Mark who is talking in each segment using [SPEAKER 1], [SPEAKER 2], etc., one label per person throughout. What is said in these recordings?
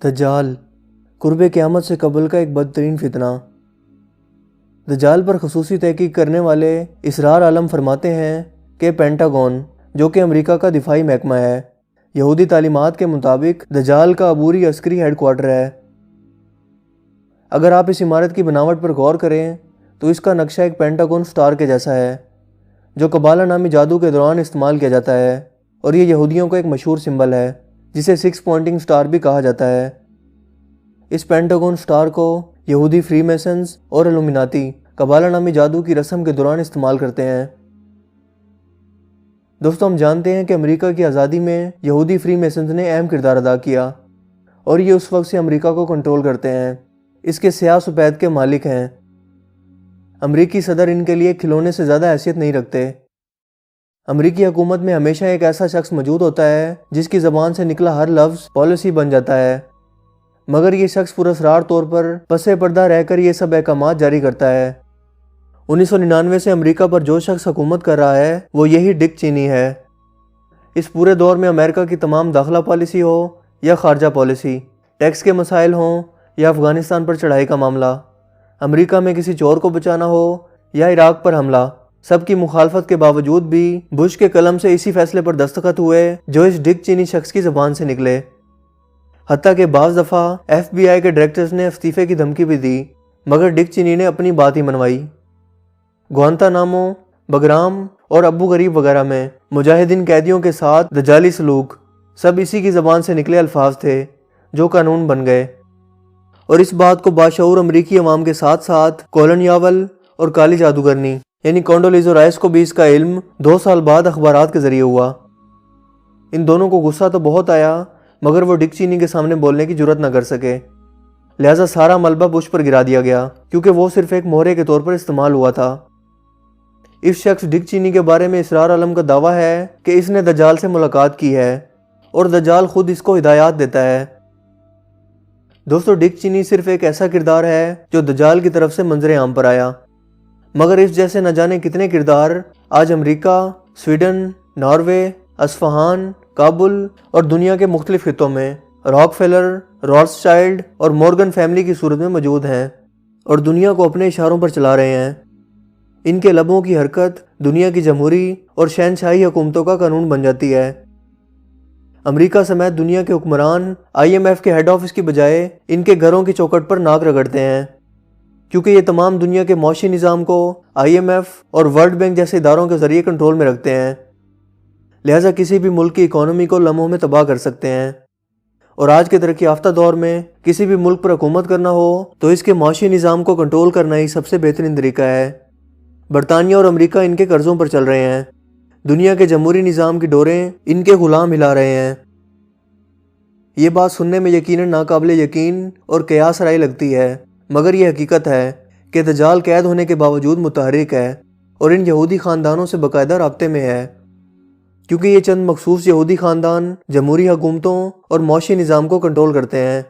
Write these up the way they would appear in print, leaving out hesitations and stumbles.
[SPEAKER 1] دجال قرب قیامت سے قبل کا ایک بدترین فتنہ۔ دجال پر خصوصی تحقیق کرنے والے اسرار عالم فرماتے ہیں کہ پینٹاگون، جو کہ امریکہ کا دفاعی محکمہ ہے، یہودی تعلیمات کے مطابق دجال کا عبوری عسکری ہیڈ کوارٹر ہے۔ اگر آپ اس عمارت کی بناوٹ پر غور کریں تو اس کا نقشہ ایک پینٹاگون سٹار کے جیسا ہے، جو قبالہ نامی جادو کے دوران استعمال کیا جاتا ہے، اور یہ یہودیوں کا ایک مشہور سمبل ہے جسے 6 پوائنٹنگ سٹار بھی کہا جاتا ہے۔ اس پینٹاگون سٹار کو یہودی فری میسنز اور الومناتی قبالہ نامی جادو کی رسم کے دوران استعمال کرتے ہیں۔ دوستو، ہم جانتے ہیں کہ امریکہ کی آزادی میں یہودی فری میسنز نے اہم کردار ادا کیا، اور یہ اس وقت سے امریکہ کو کنٹرول کرتے ہیں، اس کے سیاہ سفید کے مالک ہیں۔ امریکی صدر ان کے لیے کھلونے سے زیادہ حیثیت نہیں رکھتے۔ امریکی حکومت میں ہمیشہ ایک ایسا شخص موجود ہوتا ہے جس کی زبان سے نکلا ہر لفظ پالیسی بن جاتا ہے، مگر یہ شخص پراسرار طور پر پس پردہ رہ کر یہ سب احکامات جاری کرتا ہے۔ 1999 سے امریکہ پر جو شخص حکومت کر رہا ہے وہ یہی ڈک چینی ہے۔ اس پورے دور میں امریکہ کی تمام داخلہ پالیسی ہو یا خارجہ پالیسی، ٹیکس کے مسائل ہوں یا افغانستان پر چڑھائی کا معاملہ، امریکہ میں کسی چور کو بچانا ہو یا عراق پر حملہ، سب کی مخالفت کے باوجود بھی بش کے قلم سے اسی فیصلے پر دستخط ہوئے جو اس ڈک چینی شخص کی زبان سے نکلے۔ حتیٰ کہ بعض دفعہ FBI کے ڈائریکٹرز نے استعفے کی دھمکی بھی دی، مگر ڈک چینی نے اپنی بات ہی منوائی۔ گوانتانامو، بگرام اور ابو غریب وغیرہ میں مجاہدین قیدیوں کے ساتھ دجالی سلوک سب اسی کی زبان سے نکلے الفاظ تھے جو قانون بن گئے، اور اس بات کو باشعور امریکی عوام کے ساتھ ساتھ کولن یاول اور کالی جادوگرنی یعنی کونڈولیزا رائس کو بھی اس کا علم 2 سال بعد اخبارات کے ذریعے ہوا۔ ان دونوں کو غصہ تو بہت آیا، مگر وہ ڈک چینی کے سامنے بولنے کی جرات نہ کر سکے، لہٰذا سارا ملبہ بش پر گرا دیا گیا کیونکہ وہ صرف ایک مہرے کے طور پر استعمال ہوا تھا۔ اس شخص ڈک چینی کے بارے میں اسرار عالم کا دعویٰ ہے کہ اس نے دجال سے ملاقات کی ہے اور دجال خود اس کو ہدایات دیتا ہے۔ دوستو، ڈک چینی صرف ایک ایسا کردار ہے جو دجال کی طرف سے منظر عام پر آیا، مگر اس جیسے نہ جانے کتنے کردار آج امریکہ، سویڈن، ناروے، اصفہان، کابل اور دنیا کے مختلف خطوں میں راک فیلر، راتسچائلڈ اور مورگن فیملی کی صورت میں موجود ہیں اور دنیا کو اپنے اشاروں پر چلا رہے ہیں۔ ان کے لبوں کی حرکت دنیا کی جمہوری اور شہنشاہی حکومتوں کا قانون بن جاتی ہے۔ امریکہ سمیت دنیا کے حکمران IMF کے ہیڈ آفس کی بجائے ان کے گھروں کی چوکھٹ پر ناک رگڑتے ہیں، کیونکہ یہ تمام دنیا کے معاشی نظام کو IMF اور ورلڈ بینک جیسے اداروں کے ذریعے کنٹرول میں رکھتے ہیں، لہٰذا کسی بھی ملک کی اکانومی کو لمحوں میں تباہ کر سکتے ہیں۔ اور آج کے ترقی یافتہ دور میں کسی بھی ملک پر حکومت کرنا ہو تو اس کے معاشی نظام کو کنٹرول کرنا ہی سب سے بہترین طریقہ ہے۔ برطانیہ اور امریکہ ان کے قرضوں پر چل رہے ہیں، دنیا کے جمہوری نظام کی ڈوریں ان کے غلام ہلا رہے ہیں۔ یہ بات سننے میں یقیناً ناقابل یقین اور قیاس رائے لگتی ہے، مگر یہ حقیقت ہے کہ دجال قید ہونے کے باوجود متحرک ہے اور ان یہودی خاندانوں سے باقاعدہ رابطے میں ہے، کیونکہ یہ چند مخصوص یہودی خاندان جمہوری حکومتوں اور معاشی نظام کو کنٹرول کرتے ہیں۔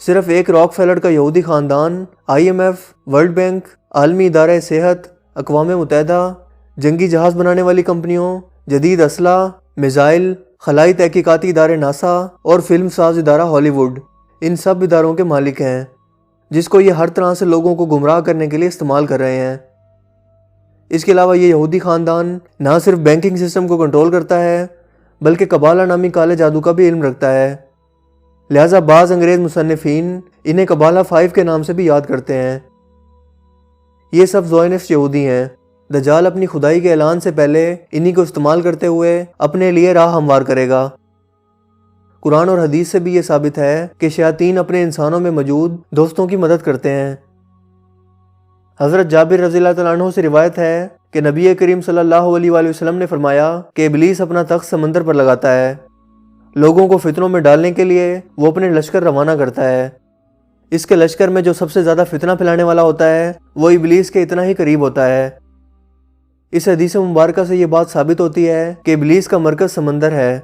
[SPEAKER 1] صرف ایک راک فیلر کا یہودی خاندان IMF، ورلڈ بینک، عالمی ادارہ صحت، اقوام متحدہ، جنگی جہاز بنانے والی کمپنیوں، جدید اسلحہ، میزائل، خلائی تحقیقاتی ادارے ناسا اور فلم ساز ادارہ ہالی ووڈ، ان سب اداروں کے مالک ہیں، جس کو یہ ہر طرح سے لوگوں کو گمراہ کرنے کے لیے استعمال کر رہے ہیں۔ اس کے علاوہ یہ یہودی خاندان نہ صرف بینکنگ سسٹم کو کنٹرول کرتا ہے بلکہ قبالہ نامی کالے جادو کا بھی علم رکھتا ہے، لہٰذا بعض انگریز مصنفین انہیں قبالہ 5 کے نام سے بھی یاد کرتے ہیں۔ یہ سب زائونسٹ یہودی ہیں۔ دجال اپنی خدائی کے اعلان سے پہلے انہی کو استعمال کرتے ہوئے اپنے لیے راہ ہموار کرے گا۔ قرآن اور حدیث سے بھی یہ ثابت ہے کہ شیاطین اپنے انسانوں میں موجود دوستوں کی مدد کرتے ہیں۔ حضرت جابر رضی اللہ تعالیٰ عنہ سے روایت ہے کہ نبی کریم صلی اللہ علیہ وآلہ وسلم نے فرمایا کہ ابلیس اپنا تخت سمندر پر لگاتا ہے، لوگوں کو فتنوں میں ڈالنے کے لیے وہ اپنے لشکر روانہ کرتا ہے۔ اس کے لشکر میں جو سب سے زیادہ فتنہ پھیلانے والا ہوتا ہے وہ ابلیس کے اتنا ہی قریب ہوتا ہے۔ اس حدیث مبارکہ سے یہ بات ثابت ہوتی ہے کہ ابلیس کا مرکز سمندر ہے،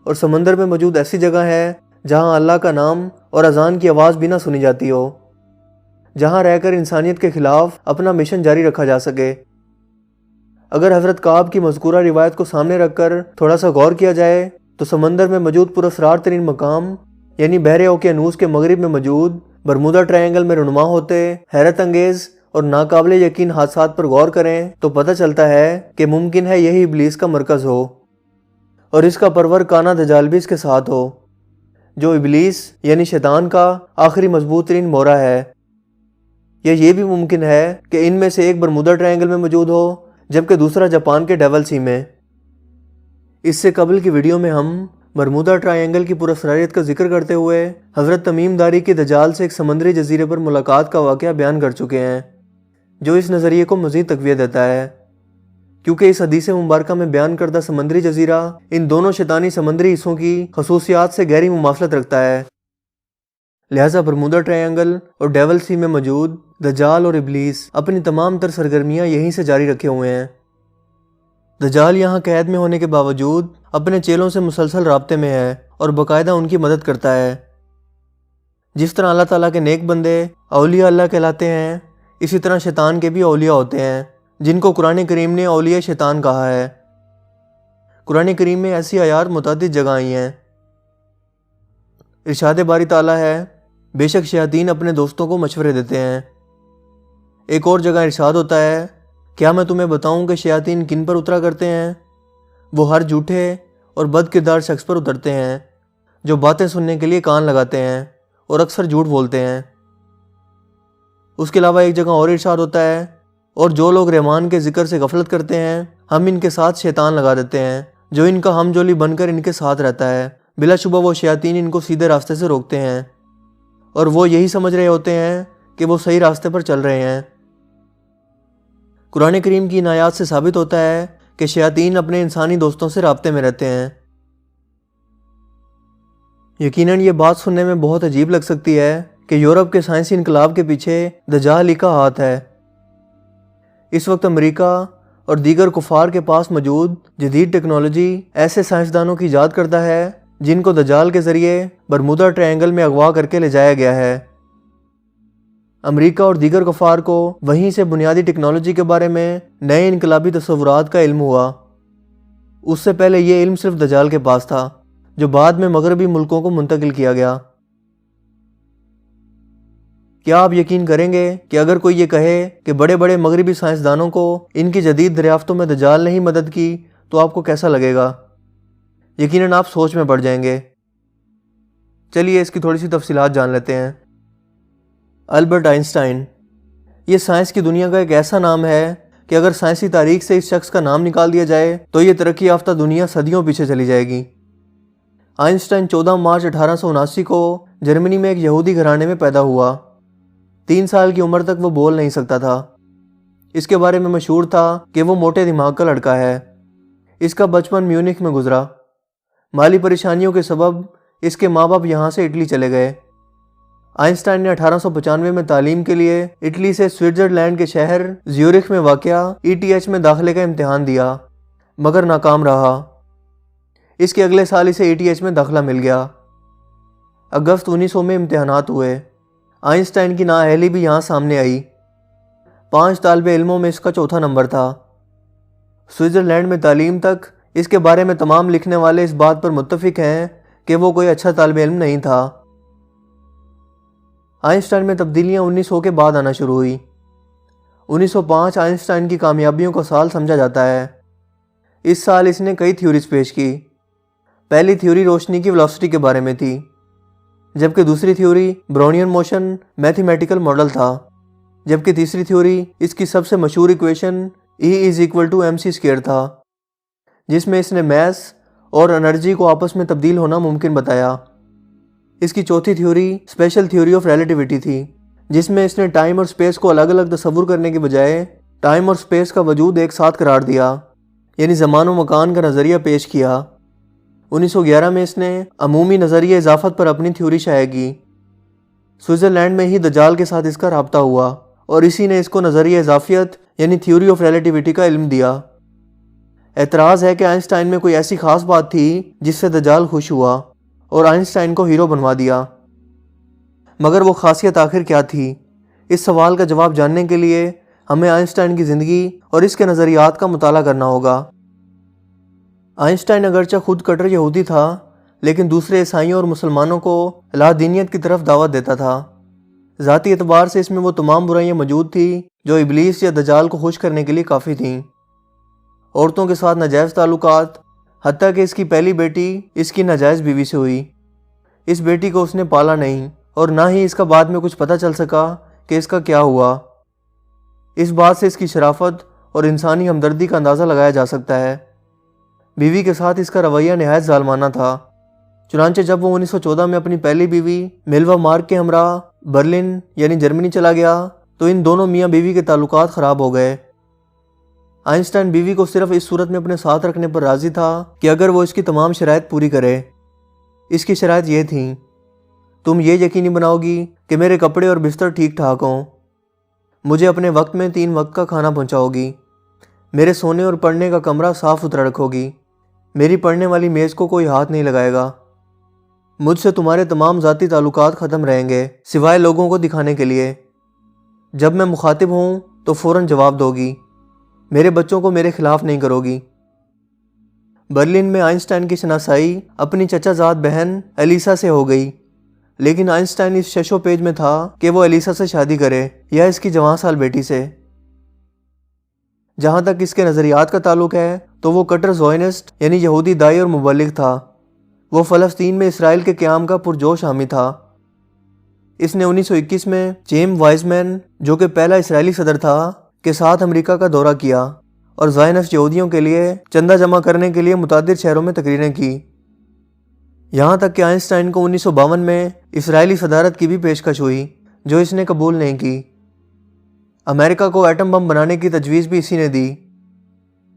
[SPEAKER 1] اور سمندر میں موجود ایسی جگہ ہے جہاں اللہ کا نام اور اذان کی آواز بھی نہ سنی جاتی ہو، جہاں رہ کر انسانیت کے خلاف اپنا مشن جاری رکھا جا سکے۔ اگر حضرت کعب کی مذکورہ روایت کو سامنے رکھ کر تھوڑا سا غور کیا جائے تو سمندر میں موجود پراسرار ترین مقام یعنی بحر اوقیانوس کے مغرب میں موجود برمودا ٹرائنگل میں رونما ہوتے حیرت انگیز اور ناقابل یقین حادثات پر غور کریں تو پتہ چلتا ہے کہ ممکن ہے یہی ابلیس کا مرکز ہو اور اس کا پرور کانا دجال بھی اس کے ساتھ ہو، جو ابلیس یعنی شیطان کا آخری مضبوط ترین مورا ہے۔ یا یہ بھی ممکن ہے کہ ان میں سے ایک برمودا ٹرائنگل میں موجود ہو جبکہ دوسرا جاپان کے ڈیول سی میں۔ اس سے قبل کی ویڈیو میں ہم برمودا ٹرائنگل کی پراسراریت کا ذکر کرتے ہوئے حضرت تمیم داری کی دجال سے ایک سمندری جزیرے پر ملاقات کا واقعہ بیان کر چکے ہیں، جو اس نظریے کو مزید تقویت دیتا ہے، کیونکہ اس حدیث مبارکہ میں بیان کردہ سمندری جزیرہ ان دونوں شیطانی سمندری حصوں کی خصوصیات سے گہری مماثلت رکھتا ہے۔ لہٰذا برمودا ٹرائنگل اور ڈیول سی میں موجود دجال اور ابلیس اپنی تمام تر سرگرمیاں یہیں سے جاری رکھے ہوئے ہیں۔ دجال یہاں قید میں ہونے کے باوجود اپنے چیلوں سے مسلسل رابطے میں ہے اور باقاعدہ ان کی مدد کرتا ہے۔ جس طرح اللہ تعالیٰ کے نیک بندے اولیاء اللہ کہلاتے ہیں، اسی طرح شیطان کے بھی اولیاء ہوتے ہیں جن کو قرآن کریم نے اولیاء شیطان کہا ہے۔ قرآن کریم میں ایسی آیات متعدد جگہ آئی ہیں۔ ارشاد باری تعالیٰ ہے، بے شک شیاطین اپنے دوستوں کو مشورے دیتے ہیں۔ ایک اور جگہ ارشاد ہوتا ہے، کیا میں تمہیں بتاؤں کہ شیاطین کن پر اترا کرتے ہیں؟ وہ ہر جھوٹے اور بد کردار شخص پر اترتے ہیں جو باتیں سننے کے لیے کان لگاتے ہیں اور اکثر جھوٹ بولتے ہیں۔ اس کے علاوہ ایک جگہ اور ارشاد ہوتا ہے، اور جو لوگ رحمان کے ذکر سے غفلت کرتے ہیں ہم ان کے ساتھ شیطان لگا دیتے ہیں جو ان کا ہم جولی بن کر ان کے ساتھ رہتا ہے، بلا شبہ وہ شیاطین ان کو سیدھے راستے سے روکتے ہیں اور وہ یہی سمجھ رہے ہوتے ہیں کہ وہ صحیح راستے پر چل رہے ہیں۔ قرآن کریم کی ان آیات سے ثابت ہوتا ہے کہ شیاطین اپنے انسانی دوستوں سے رابطے میں رہتے ہیں۔ یقیناً یہ بات سننے میں بہت عجیب لگ سکتی ہے کہ یورپ کے سائنسی انقلاب کے پیچھے دجال ہی کا ہاتھ ہے۔ اس وقت امریکہ اور دیگر کفار کے پاس موجود جدید ٹیکنالوجی ایسے سائنسدانوں کی ایجاد کرتا ہے جن کو دجال کے ذریعے برمودا ٹرائنگل میں اغوا کر کے لے جایا گیا ہے۔ امریکہ اور دیگر کفار کو وہیں سے بنیادی ٹیکنالوجی کے بارے میں نئے انقلابی تصورات کا علم ہوا۔ اس سے پہلے یہ علم صرف دجال کے پاس تھا، جو بعد میں مغربی ملکوں کو منتقل کیا گیا۔ کیا آپ یقین کریں گے کہ اگر کوئی یہ کہے کہ بڑے بڑے مغربی سائنسدانوں کو ان کی جدید دریافتوں میں دجال نے ہی مدد کی تو آپ کو کیسا لگے گا؟ یقیناً آپ سوچ میں پڑ جائیں گے۔ چلیے اس کی تھوڑی سی تفصیلات جان لیتے ہیں۔ البرٹ آئنسٹائن، یہ سائنس کی دنیا کا ایک ایسا نام ہے کہ اگر سائنسی تاریخ سے اس شخص کا نام نکال دیا جائے تو یہ ترقی یافتہ دنیا صدیوں پیچھے چلی جائے گی۔ آئنسٹائن 14 مارچ 1879 کو جرمنی میں ایک یہودی گھرانے میں پیدا ہوا۔ 3 سال کی عمر تک وہ بول نہیں سکتا تھا۔ اس کے بارے میں مشہور تھا کہ وہ موٹے دماغ کا لڑکا ہے۔ اس کا بچپن میونخ میں گزرا۔ مالی پریشانیوں کے سبب اس کے ماں باپ یہاں سے اٹلی چلے گئے۔ آئنسٹائن نے 1895 میں تعلیم کے لیے اٹلی سے سوئٹزرلینڈ کے شہر زیورخ میں واقع ETH میں داخلے کا امتحان دیا، مگر ناکام رہا۔ اس کے اگلے سال اسے ETH میں داخلہ مل گیا۔ اگست 1900 میں امتحانات ہوئے۔ آئنسٹائن کی نااہلی بھی یہاں سامنے آئی۔ 5 طالب علموں میں اس کا چوتھا نمبر تھا۔ سوئٹزرلینڈ میں تعلیم تک اس کے بارے میں تمام لکھنے والے اس بات پر متفق ہیں کہ وہ کوئی اچھا طالب علم نہیں تھا۔ آئنسٹائن میں تبدیلیاں 1900 کے بعد آنا شروع ہوئی۔ 1905 آئنسٹائن کی کامیابیوں کا سال سمجھا جاتا ہے۔ اس سال اس نے کئی تھیوریز پیش کی۔ پہلی تھیوری روشنی کی ویلوسٹی کے بارے میں تھی، جبکہ دوسری theory Brownian motion mathematical model تھا، جبکہ تیسری تھیوری اس کی سب سے مشہور ایکویشن E=mc² تھا، جس میں اس نے میس اور انرجی کو آپس میں تبدیل ہونا ممکن بتایا۔ اس کی چوتھی theory special theory of relativity تھی، جس میں اس نے ٹائم اور سپیس کو الگ الگ تصور کرنے کے بجائے ٹائم اور سپیس کا وجود ایک ساتھ قرار دیا، یعنی زمان و مکان کا نظریہ پیش کیا۔ 1911 میں اس نے عمومی نظریہ اضافت پر اپنی تھیوری شائع کی۔ سوئٹزرلینڈ میں ہی دجال کے ساتھ اس کا رابطہ ہوا اور اسی نے اس کو نظریہ اضافیت یعنی تھیوری آف ریلیٹیوٹی کا علم دیا۔ اعتراض ہے کہ آئنسٹائن میں کوئی ایسی خاص بات تھی جس سے دجال خوش ہوا اور آئنسٹائن کو ہیرو بنوا دیا، مگر وہ خاصیت آخر کیا تھی؟ اس سوال کا جواب جاننے کے لیے ہمیں آئنسٹائن کی زندگی اور اس کے نظریات کا مطالعہ کرنا ہوگا۔ آئنسٹائن اگرچہ خود کٹر یہودی تھا، لیکن دوسرے عیسائیوں اور مسلمانوں کو لا دینیت کی طرف دعوت دیتا تھا۔ ذاتی اعتبار سے اس میں وہ تمام برائیاں موجود تھیں جو ابلیس یا دجال کو خوش کرنے کے لیے کافی تھیں۔ عورتوں کے ساتھ ناجائز تعلقات، حتیٰ کہ اس کی پہلی بیٹی اس کی ناجائز بیوی سے ہوئی۔ اس بیٹی کو اس نے پالا نہیں اور نہ ہی اس کا بعد میں کچھ پتہ چل سکا کہ اس کا کیا ہوا۔ اس بات سے اس کی شرافت اور انسانی ہمدردی کا اندازہ لگایا جا سکتا ہے۔ بیوی کے ساتھ اس کا رویہ نہایت ظالمانہ تھا۔ چنانچہ جب وہ 1914 میں اپنی پہلی بیوی میلوا مارک کے ہمراہ برلن یعنی جرمنی چلا گیا تو ان دونوں میاں بیوی کے تعلقات خراب ہو گئے۔ آئنسٹائن بیوی کو صرف اس صورت میں اپنے ساتھ رکھنے پر راضی تھا کہ اگر وہ اس کی تمام شرائط پوری کرے۔ اس کی شرائط یہ تھیں: تم یہ یقینی بناؤ گی کہ میرے کپڑے اور بستر ٹھیک ٹھاک ہوں، مجھے اپنے وقت میں 3 وقت کا کھانا پہنچاؤ گی، میرے سونے اور پڑھنے کا کمرہ صاف ستھرا رکھو گی، میری پڑھنے والی میز کو کوئی ہاتھ نہیں لگائے گا، مجھ سے تمہارے تمام ذاتی تعلقات ختم رہیں گے سوائے لوگوں کو دکھانے کے لیے۔ جب میں مخاطب ہوں تو فوراً جواب دو گی، میرے بچوں کو میرے خلاف نہیں کرو گی۔ برلن میں آئنسٹائن کی شناسائی اپنی چچا زاد بہن ایلیسا سے ہو گئی، لیکن آئنسٹائن اس شش و پیج میں تھا کہ وہ ایلیسا سے شادی کرے یا اس کی جوان سال بیٹی سے۔ جہاں تک اس کے نظریات کا تعلق ہے تو وہ کٹر زائونسٹ یعنی یہودی دائی اور مبلغ تھا۔ وہ فلسطین میں اسرائیل کے قیام کا پرجوش حامی تھا۔ اس نے 1921 میں جیم وائزمین جو کہ پہلا اسرائیلی صدر تھا کے ساتھ امریکہ کا دورہ کیا اور زائونسٹ یہودیوں کے لیے چندہ جمع کرنے کے لیے متعدد شہروں میں تقریریں کی۔ یہاں تک کہ آئنسٹائن کو 1952 میں اسرائیلی صدارت کی بھی پیشکش ہوئی جو اس نے قبول نہیں کی۔ امریکہ کو ایٹم بم بنانے کی تجویز بھی اسی نے دی۔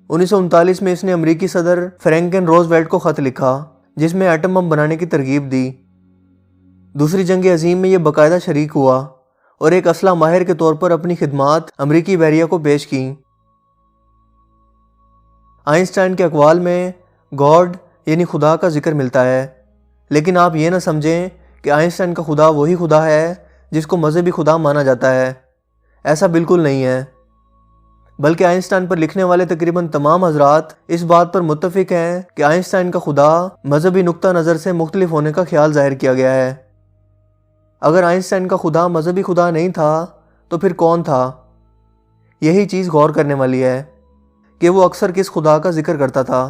[SPEAKER 1] 1939 میں اس نے امریکی صدر فرینکلن روزویلٹ کو خط لکھا جس میں ایٹم بم بنانے کی ترغیب دی۔ دوسری جنگ عظیم میں یہ باقاعدہ شریک ہوا اور ایک اسلحہ ماہر کے طور پر اپنی خدمات امریکی بحریہ کو پیش کیں۔ آئنسٹائن کے اقوال میں گاڈ یعنی خدا کا ذکر ملتا ہے، لیکن آپ یہ نہ سمجھیں کہ آئنسٹائن کا خدا وہی خدا ہے جس کو مذہبی خدا مانا جاتا ہے۔ ایسا بالکل نہیں ہے، بلکہ آئنسٹائن پر لکھنے والے تقریباً تمام حضرات اس بات پر متفق ہیں کہ آئنسٹائن کا خدا مذہبی نقطہ نظر سے مختلف ہونے کا خیال ظاہر کیا گیا ہے۔ اگر آئنسٹائن کا خدا مذہبی خدا نہیں تھا تو پھر کون تھا؟ یہی چیز غور کرنے والی ہے کہ وہ اکثر کس خدا کا ذکر کرتا تھا۔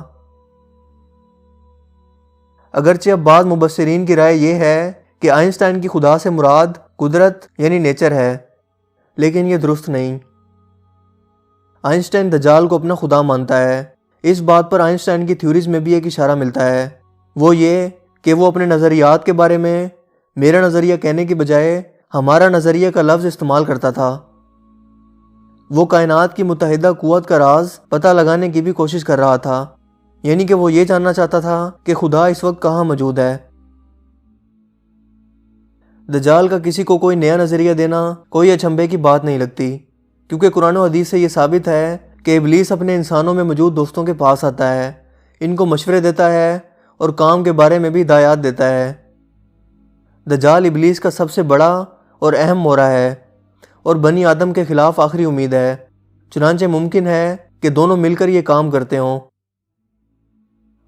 [SPEAKER 1] اگرچہ اب بعض مبصرین کی رائے یہ ہے کہ آئنسٹائن کی خدا سے مراد قدرت یعنی نیچر ہے، لیکن یہ درست نہیں۔ آئنسٹائن دجال کو اپنا خدا مانتا ہے۔ اس بات پر آئنسٹائن کی تھیوریز میں بھی ایک اشارہ ملتا ہے، وہ یہ کہ وہ اپنے نظریات کے بارے میں میرا نظریہ کہنے کی بجائے ہمارا نظریہ کا لفظ استعمال کرتا تھا۔ وہ کائنات کی متحدہ قوت کا راز پتہ لگانے کی بھی کوشش کر رہا تھا، یعنی کہ وہ یہ جاننا چاہتا تھا کہ خدا اس وقت کہاں موجود ہے۔ دجال کا کسی کو کوئی نیا نظریہ دینا کوئی اچنبھے کی بات نہیں لگتی، کیونکہ قرآن و حدیث سے یہ ثابت ہے کہ ابلیس اپنے انسانوں میں موجود دوستوں کے پاس آتا ہے، ان کو مشورے دیتا ہے اور کام کے بارے میں بھی ہدایات دیتا ہے۔ دجال ابلیس کا سب سے بڑا اور اہم مورا ہے اور بنی آدم کے خلاف آخری امید ہے، چنانچہ ممکن ہے کہ دونوں مل کر یہ کام کرتے ہوں۔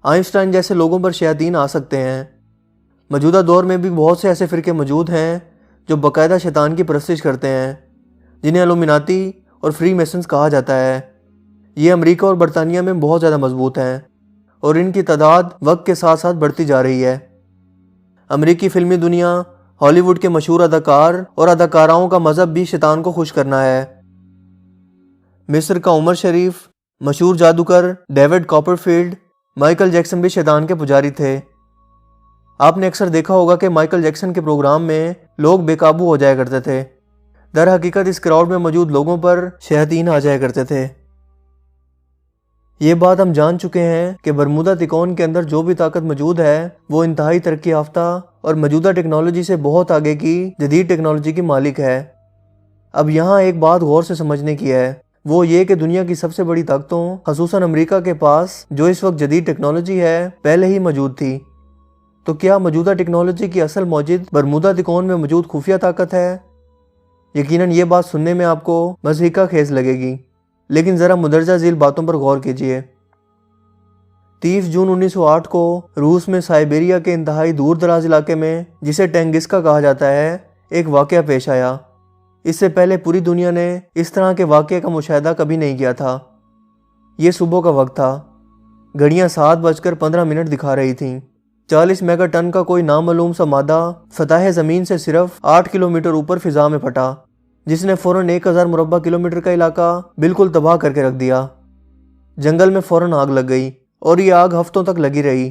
[SPEAKER 1] آئنسٹائن جیسے لوگوں پر شیاطین آ سکتے ہیں۔ موجودہ دور میں بھی بہت سے ایسے فرقے موجود ہیں جو باقاعدہ شیطان کی پرستش کرتے ہیں، جنہیں الومناتی اور فری میسنز کہا جاتا ہے۔ یہ امریکہ اور برطانیہ میں بہت زیادہ مضبوط ہیں اور ان کی تعداد وقت کے ساتھ ساتھ بڑھتی جا رہی ہے۔ امریکی فلمی دنیا، ہالی ووڈ کے مشہور اداکار اور اداکاراؤں کا مذہب بھی شیطان کو خوش کرنا ہے۔ مصر کا عمر شریف، مشہور جادوگر ڈیوڈ کاپرفیلڈ، مائیکل جیکسن بھی شیطان کے پجاری تھے۔ آپ نے اکثر دیکھا ہوگا کہ مائیکل جیکسن کے پروگرام میں لوگ بے قابو ہو جایا کرتے تھے۔ در حقیقت اس کراؤڈ میں موجود لوگوں پر شیاطین آ جایا کرتے تھے۔ یہ بات ہم جان چکے ہیں کہ برمودا تکون کے اندر جو بھی طاقت موجود ہے وہ انتہائی ترقی یافتہ اور موجودہ ٹیکنالوجی سے بہت آگے کی جدید ٹیکنالوجی کی مالک ہے۔ اب یہاں ایک بات غور سے سمجھنے کی ہے، وہ یہ کہ دنیا کی سب سے بڑی طاقتوں خصوصاً امریکہ کے پاس جو اس وقت جدید ٹیکنالوجی ہے پہلے ہی موجود تھی۔ تو کیا موجودہ ٹیکنالوجی کی اصل موجد برمودا تکون میں موجود خفیہ طاقت ہے؟ یقیناً یہ بات سننے میں آپ کو مضحکہ خیز لگے گی، لیکن ذرا مندرجہ ذیل باتوں پر غور کیجیے۔ 30 جون 1908 کو روس میں سائبیریا کے انتہائی دور دراز علاقے میں جسے ٹینگسکا کہا جاتا ہے ایک واقعہ پیش آیا۔ اس سے پہلے پوری دنیا نے اس طرح کے واقعے کا مشاہدہ کبھی نہیں کیا تھا۔ یہ صبح کا وقت تھا۔ گھڑیاں 7:15 دکھا رہی تھیں۔ 40 میگا ٹن کا کوئی نامعلوم سا مادہ سطح زمین سے صرف 8 کلومیٹر اوپر فضا میں پھٹا، جس نے فوراً 1000 مربع کلومیٹر کا علاقہ بالکل تباہ کر کے رکھ دیا۔ جنگل میں فوراً آگ لگ گئی اور یہ آگ ہفتوں تک لگی رہی،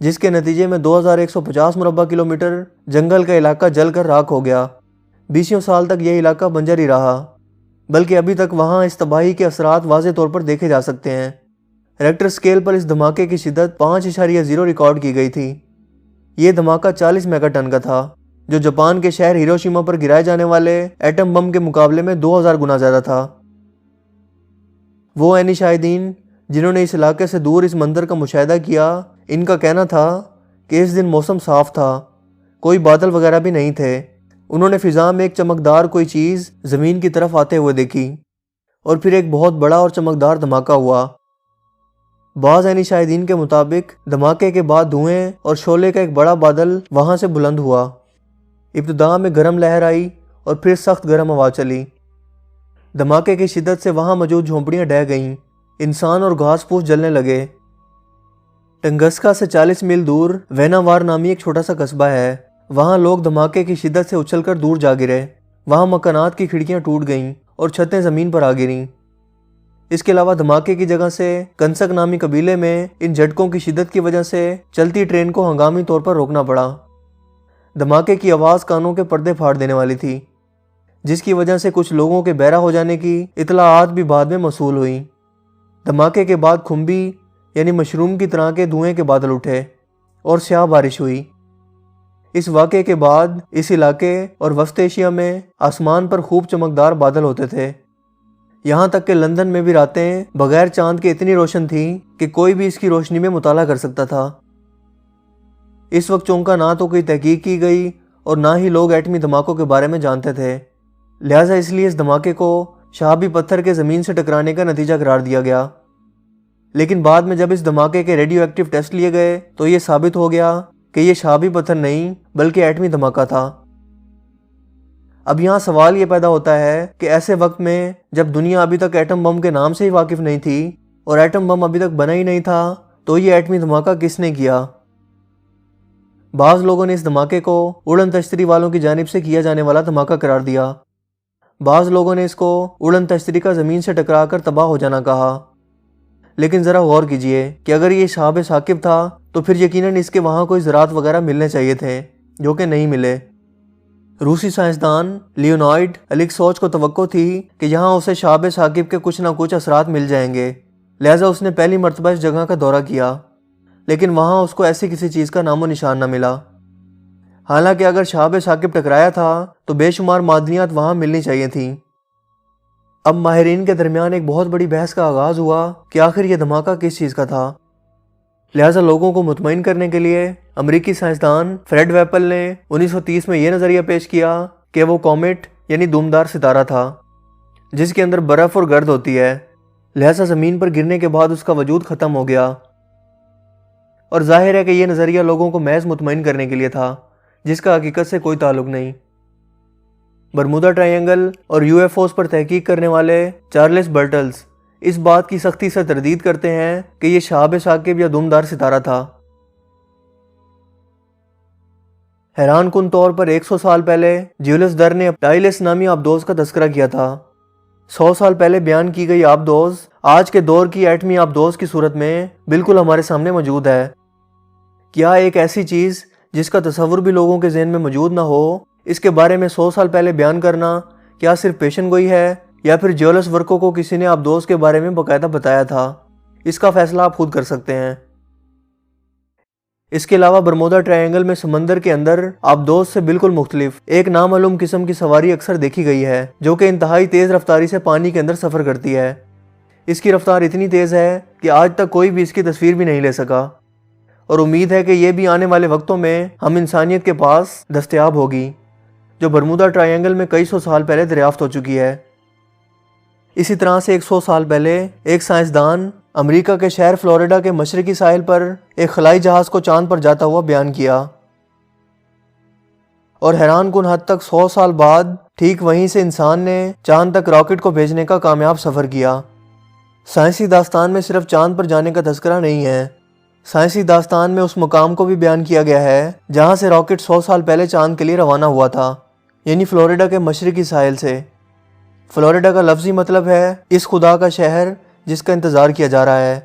[SPEAKER 1] جس کے نتیجے میں 2150 مربع کلومیٹر جنگل کا علاقہ جل کر راکھ ہو گیا۔ 20 سال تک یہ علاقہ بنجر ہی رہا، بلکہ ابھی تک وہاں اس تباہی کے اثرات واضح طور پر دیکھے جا سکتے ہیں۔ ریکٹر سکیل پر اس دھماکے کی شدت 5.0 ریکارڈ کی گئی تھی۔ یہ دھماکہ 40 میگا ٹن کا تھا، جو جاپان کے شہر ہیروشیما پر گرائے جانے والے ایٹم بم کے مقابلے میں 2000 گنا زیادہ تھا۔ وہ عینی شاہدین جنہوں نے اس علاقے سے دور اس منظر کا مشاہدہ کیا، ان کا کہنا تھا کہ اس دن موسم صاف تھا، کوئی بادل وغیرہ بھی نہیں تھے۔ انہوں نے فضا میں ایک چمکدار کوئی چیز زمین کی طرف آتے ہوئے دیکھی، اور پھر ایک بہت بڑا اور چمکدار دھماکہ ہوا۔ بعض عینی شاہدین کے مطابق دھماکے کے بعد دھوئیں اور شعلے کا ایک بڑا بادل وہاں سے بلند ہوا۔ ابتدا میں گرم لہر آئی اور پھر سخت گرم ہوا چلی۔ دھماکے کی شدت سے وہاں موجود جھونپڑیاں ڈہ گئیں، انسان اور گھاس پھوس جلنے لگے۔ ٹنگسکا سے 40 میل دور ویناوار نامی ایک چھوٹا سا قصبہ ہے۔ وہاں لوگ دھماکے کی شدت سے اچھل کر دور جا گرے۔ وہاں مکانات کی کھڑکیاں ٹوٹ گئیں اور چھتیں زمین پر آ گریں۔ اس کے علاوہ دھماکے کی جگہ سے کنسک نامی قبیلے میں ان جھٹکوں کی شدت کی وجہ سے چلتی ٹرین کو ہنگامی طور پر روکنا پڑا۔ دھماکے کی آواز کانوں کے پردے پھاڑ دینے والی تھی، جس کی وجہ سے کچھ لوگوں کے بہرا ہو جانے کی اطلاعات بھی بعد میں موصول ہوئیں۔ دھماکے کے بعد کھمبی یعنی مشروم کی طرح کے دھوئیں کے بادل اٹھے اور سیاہ بارش ہوئی۔ اس واقعے کے بعد اس علاقے اور وسط ایشیا میں آسمان پر خوب چمکدار بادل ہوتے تھے، یہاں تک کہ لندن میں بھی راتیں بغیر چاند کے اتنی روشن تھیں کہ کوئی بھی اس کی روشنی میں مطالعہ کر سکتا تھا۔ اس وقت چونکہ نہ تو کوئی تحقیق کی گئی اور نہ ہی لوگ ایٹمی دھماکوں کے بارے میں جانتے تھے، لہٰذا اس لیے اس دھماکے کو شہابی پتھر کے زمین سے ٹکرانے کا نتیجہ قرار دیا گیا۔ لیکن بعد میں جب اس دھماکے کے ریڈیو ایکٹیو ٹیسٹ لیے گئے تو یہ ثابت ہو گیا کہ یہ شہابی پتھر نہیں بلکہ ایٹمی دھماکہ تھا۔ اب یہاں سوال یہ پیدا ہوتا ہے کہ ایسے وقت میں جب دنیا ابھی تک ایٹم بم کے نام سے ہی واقف نہیں تھی اور ایٹم بم ابھی تک بنا ہی نہیں تھا، تو یہ ایٹمی دھماکہ کس نے کیا؟ بعض لوگوں نے اس دھماکے کو اڑن تشتری والوں کی جانب سے کیا جانے والا دھماکہ قرار دیا۔ بعض لوگوں نے اس کو اڑن تشتری کا زمین سے ٹکرا کر تباہ ہو جانا کہا۔ لیکن ذرا غور کیجئے کہ اگر یہ شہاب ثاقب تھا تو پھر یقیناً اس کے وہاں کوئی زراعت وغیرہ ملنے چاہیے تھے، جو کہ نہیں ملے۔ روسی سائنسدان لیونائڈ الیکسوچ کو توقع تھی کہ یہاں اسے شہاب ثاقب کے کچھ نہ کچھ اثرات مل جائیں گے، لہٰذا اس نے پہلی مرتبہ اس جگہ کا دورہ کیا، لیکن وہاں اس کو ایسی کسی چیز کا نام و نشان نہ ملا۔ حالانکہ اگر شہاب ثاقب ٹکرایا تھا تو بے شمار معدنیات وہاں ملنی چاہیے تھیں۔ اب ماہرین کے درمیان ایک بہت بڑی بحث کا آغاز ہوا کہ آخر یہ دھماکہ کس چیز کا تھا۔ لہٰذا لوگوں کو مطمئن کرنے کے لیے امریکی سائنسدان فریڈ ویپل نے 1930 میں یہ نظریہ پیش کیا کہ وہ کومیٹ یعنی دومدار ستارہ تھا، جس کے اندر برف اور گرد ہوتی ہے، لہٰذا زمین پر گرنے کے بعد اس کا وجود ختم ہو گیا۔ اور ظاہر ہے کہ یہ نظریہ لوگوں کو محض مطمئن کرنے کے لیے تھا، جس کا حقیقت سے کوئی تعلق نہیں۔ برمودا ٹرائی اینگل اور یو ایف اوز پر تحقیق کرنے والے چارلس برٹلز اس بات کی سختی سے تردید کرتے ہیں کہ یہ شہاب ثاقب یا دومدار ستارہ تھا۔ حیران کن طور پر 100 سال پہلے جیولس در نے ٹائلس نامی آبدوز کا تذکرہ کیا تھا۔ 100 سال پہلے بیان کی گئی آبدوز آج کے دور کی ایٹمی آبدوز کی صورت میں بالکل ہمارے سامنے موجود ہے۔ کیا ایک ایسی چیز جس کا تصور بھی لوگوں کے ذہن میں موجود نہ ہو، اس کے بارے میں 100 سال پہلے بیان کرنا کیا صرف پیشن گوئی ہے یا پھر جیولس ورکو کو کسی نے آبدوز کے بارے میں باقاعدہ بتایا تھا؟ اس کا فیصلہ آپ خود کر سکتے ہیں۔ اس کے علاوہ برمودا ٹرائی اینگل میں سمندر کے اندر آبدوز سے بالکل مختلف ایک نامعلوم قسم کی سواری اکثر دیکھی گئی ہے، جو کہ انتہائی تیز رفتاری سے پانی کے اندر سفر کرتی ہے۔ اس کی رفتار اتنی تیز ہے کہ آج تک کوئی بھی اس کی تصویر بھی نہیں لے سکا، اور امید ہے کہ یہ بھی آنے والے وقتوں میں ہم انسانیت کے پاس دستیاب ہوگی، جو برمودا ٹرائی اینگل میں کئی سو سال پہلے دریافت ہو چکی ہے۔ اسی طرح سے 100 سال پہلے ایک سائنسدان امریکہ کے شہر فلوریڈا کے مشرقی ساحل پر ایک خلائی جہاز کو چاند پر جاتا ہوا بیان کیا، اور حیران کن حد تک 100 سال بعد ٹھیک وہیں سے انسان نے چاند تک راکٹ کو بھیجنے کا کامیاب سفر کیا۔ سائنسی داستان میں صرف چاند پر جانے کا تذکرہ نہیں ہے، سائنسی داستان میں اس مقام کو بھی بیان کیا گیا ہے جہاں سے راکٹ 100 سال پہلے چاند کے لیے روانہ ہوا تھا، یعنی فلوریڈا کے مشرقی ساحل سے۔ فلوریڈا کا لفظی مطلب ہے اس خدا کا شہر جس کا انتظار کیا جا رہا ہے۔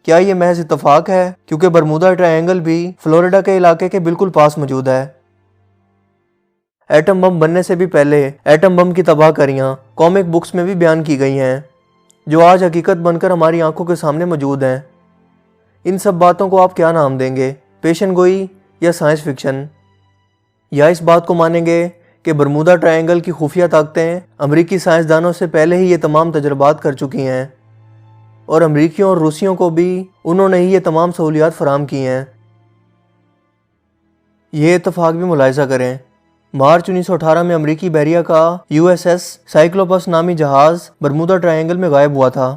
[SPEAKER 1] کیا یہ محض اتفاق ہے؟ کیونکہ برمودا ٹرائینگل بھی فلوریڈا کے علاقے کے بالکل پاس موجود ہے۔ ایٹم بم بننے سے بھی پہلے ایٹم بم کی تباہ کاریاں کامک بکس میں بھی بیان کی گئی ہیں، جو آج حقیقت بن کر ہماری آنکھوں کے سامنے موجود ہیں۔ ان سب باتوں کو آپ کیا نام دیں گے؟ پیشن گوئی یا سائنس فکشن؟ یا اس بات کو مانیں گے کہ برمودا ٹرائینگل کی خفیہ طاقتیں امریکی سائنسدانوں سے پہلے ہی یہ تمام تجربات کر چکی ہیں، اور امریکیوں اور روسیوں کو بھی انہوں نے ہی یہ تمام سہولیات فراہم کی ہیں؟ یہ اتفاق بھی ملاحظہ کریں۔ مارچ 1918 میں امریکی بحریہ کا USS سائیکلوپس نامی جہاز برمودا ٹرائینگل میں غائب ہوا تھا۔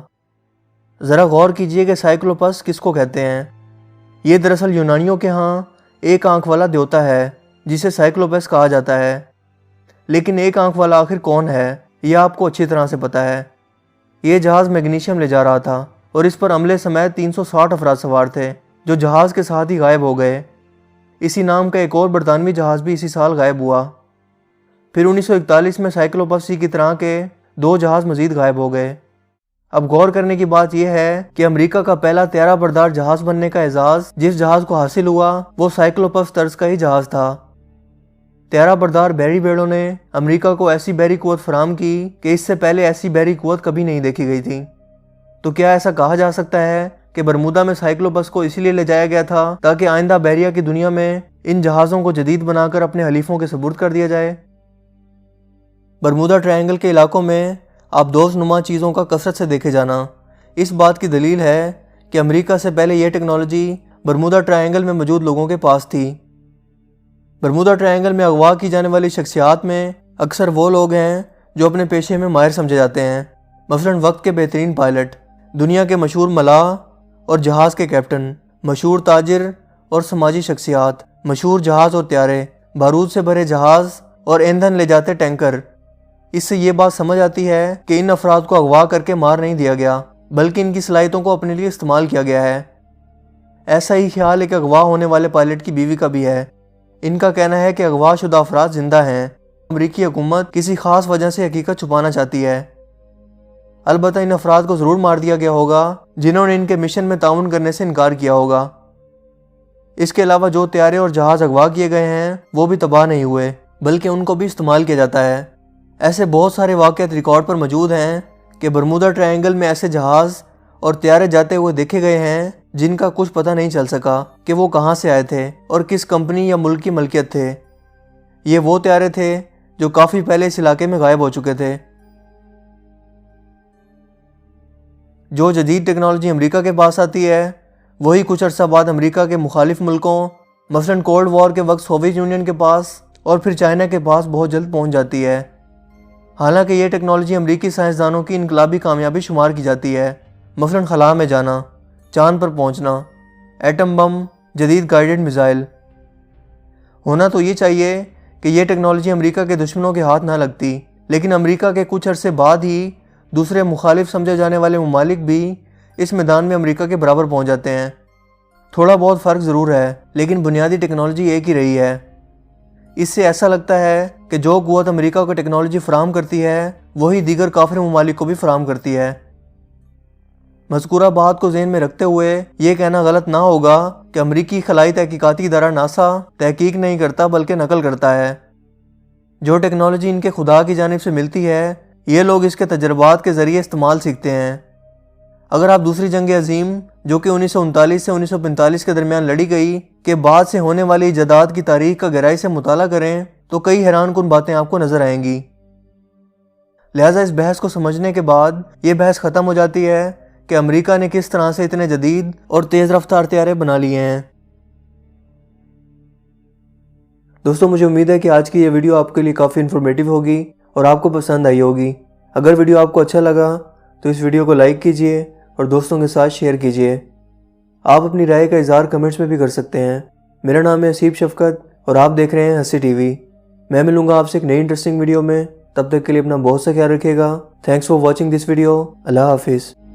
[SPEAKER 1] ذرا غور کیجئے کہ سائیکلوپس کس کو کہتے ہیں۔ یہ دراصل یونانیوں کے ہاں ایک آنکھ والا دیوتا ہے جسے سائیکلوپس کہا جاتا ہے، لیکن ایک آنکھ والا آخر کون ہے یہ آپ کو اچھی طرح سے پتا ہے۔ یہ جہاز میگنیشیم لے جا رہا تھا اور اس پر عملے سمیت 360 افراد سوار تھے جو جہاز کے ساتھ ہی غائب ہو گئے۔ اسی نام کا ایک اور برطانوی جہاز بھی اسی سال غائب ہوا۔ پھر 1941 میں سائیکلوپس کی طرح کے 2 جہاز مزید غائب ہو گئے۔ اب غور کرنے کی بات یہ ہے کہ امریکہ کا پہلا طیارہ بردار جہاز بننے کا اعزاز جس جہاز کو حاصل ہوا وہ سائیکلوپس طرز کا ہی جہاز تھا۔ طیارہ بردار بحری بیڑوں نے امریکہ کو ایسی بحری قوت فراہم کی کہ اس سے پہلے ایسی بحری قوت کبھی نہیں دیکھی گئی تھی۔ تو کیا ایسا کہا جا سکتا ہے کہ برمودا میں سائیکلوپس کو اسی لیے لے جایا گیا تھا تاکہ آئندہ بحریہ کی دنیا میں ان جہازوں کو جدید بنا کر اپنے حلیفوں کے سپرد کر دیا جائے؟ برمودا ٹرائینگل کے علاقوں میں آپ دوست نما چیزوں کا کثرت سے دیکھے جانا اس بات کی دلیل ہے کہ امریکہ سے پہلے یہ ٹیکنالوجی برمودا ٹرائینگل میں موجود لوگوں کے پاس تھی۔ برمودا ٹرائینگل میں اغوا کی جانے والی شخصیات میں اکثر وہ لوگ ہیں جو اپنے پیشے میں ماہر سمجھے جاتے ہیں، مثلاً وقت کے بہترین پائلٹ، دنیا کے مشہور ملاح اور جہاز کے کیپٹن، مشہور تاجر اور سماجی شخصیات، مشہور جہاز اور طیارے، بارود سے بھرے جہاز اور ایندھن لے جاتے ٹینکر۔ اس سے یہ بات سمجھ آتی ہے کہ ان افراد کو اغوا کر کے مار نہیں دیا گیا بلکہ ان کی صلاحیتوں کو اپنے لیے استعمال کیا گیا ہے۔ ایسا ہی خیال ایک اغوا ہونے والے پائلٹ کی بیوی کا بھی ہے۔ ان کا کہنا ہے کہ اغوا شدہ افراد زندہ ہیں۔ امریکی حکومت کسی خاص وجہ سے حقیقت چھپانا چاہتی ہے۔ البتہ ان افراد کو ضرور مار دیا گیا ہوگا جنہوں نے ان کے مشن میں تعاون کرنے سے انکار کیا ہوگا۔ اس کے علاوہ جو طیارے اور جہاز اغوا کیے گئے ہیں وہ بھی تباہ نہیں ہوئے بلکہ ان کو بھی استعمال کیا جاتا ہے۔ ایسے بہت سارے واقعات ریکارڈ پر موجود ہیں کہ برمودا ٹرائینگل میں ایسے جہاز اور طیارے جاتے ہوئے دیکھے گئے ہیں جن کا کچھ پتہ نہیں چل سکا کہ وہ کہاں سے آئے تھے اور کس کمپنی یا ملک کی ملکیت تھے۔ یہ وہ طیارے تھے جو کافی پہلے اس علاقے میں غائب ہو چکے تھے۔ جو جدید ٹیکنالوجی امریکہ کے پاس آتی ہے وہی کچھ عرصہ بعد امریکہ کے مخالف ملکوں مثلاً کولڈ وار کے وقت سوویت یونین کے پاس اور پھر چائنا کے پاس بہت جلد پہنچ جاتی ہے۔ حالانکہ یہ ٹیکنالوجی امریکی سائنسدانوں کی انقلابی کامیابی شمار کی جاتی ہے، مثلاً خلا میں جانا، چاند پر پہنچنا، ایٹم بم، جدید گائیڈڈ میزائل۔ ہونا تو یہ چاہیے کہ یہ ٹیکنالوجی امریکہ کے دشمنوں کے ہاتھ نہ لگتی، لیکن امریکہ کے کچھ عرصے بعد ہی دوسرے مخالف سمجھے جانے والے ممالک بھی اس میدان میں امریکہ کے برابر پہنچ جاتے ہیں۔ تھوڑا بہت فرق ضرور ہے لیکن بنیادی ٹیکنالوجی ایک ہی رہی ہے۔ اس سے ایسا لگتا ہے کہ جو قوت امریکہ کو ٹیکنالوجی فراہم کرتی ہے وہی دیگر کافر ممالک کو بھی فراہم کرتی ہے۔ مذکورہ بات کو ذہن میں رکھتے ہوئے یہ کہنا غلط نہ ہوگا کہ امریکی خلائی تحقیقاتی ادارہ ناسا تحقیق نہیں کرتا بلکہ نقل کرتا ہے۔ جو ٹیکنالوجی ان کے خدا کی جانب سے ملتی ہے یہ لوگ اس کے تجربات کے ذریعے استعمال سیکھتے ہیں۔ اگر آپ دوسری جنگ عظیم جو کہ 1939 سے 1945 کے درمیان لڑی گئی کے بعد سے ہونے والی ایجادات کی تاریخ کا گہرائی سے مطالعہ کریں تو کئی حیران کن باتیں آپ کو نظر آئیں گی۔ لہٰذا اس بحث کو سمجھنے کے بعد یہ بحث ختم ہو جاتی ہے کہ امریکہ نے کس طرح سے اتنے جدید اور تیز رفتار طیارے بنا لیے ہیں۔ دوستوں مجھے امید ہے کہ آج کی یہ ویڈیو آپ کے لیے کافی انفارمیٹیو ہوگی اور آپ کو پسند آئی ہوگی۔ اگر ویڈیو آپ کو اچھا لگا تو اس ویڈیو کو لائک کیجئے اور دوستوں کے ساتھ شیئر کیجیے۔ آپ اپنی رائے کا اظہار کمنٹس میں بھی کر سکتے ہیں۔ میرا نام ہے حسیب شفقت اور آپ دیکھ رہے ہیں ہنسی ٹی وی۔ میں ملوں گا آپ سے ایک نئی انٹرسٹنگ ویڈیو میں، تب تک کے لیے اپنا بہت سا خیال رکھیے گا۔ Thanks for watching this video. اللہ حافظ۔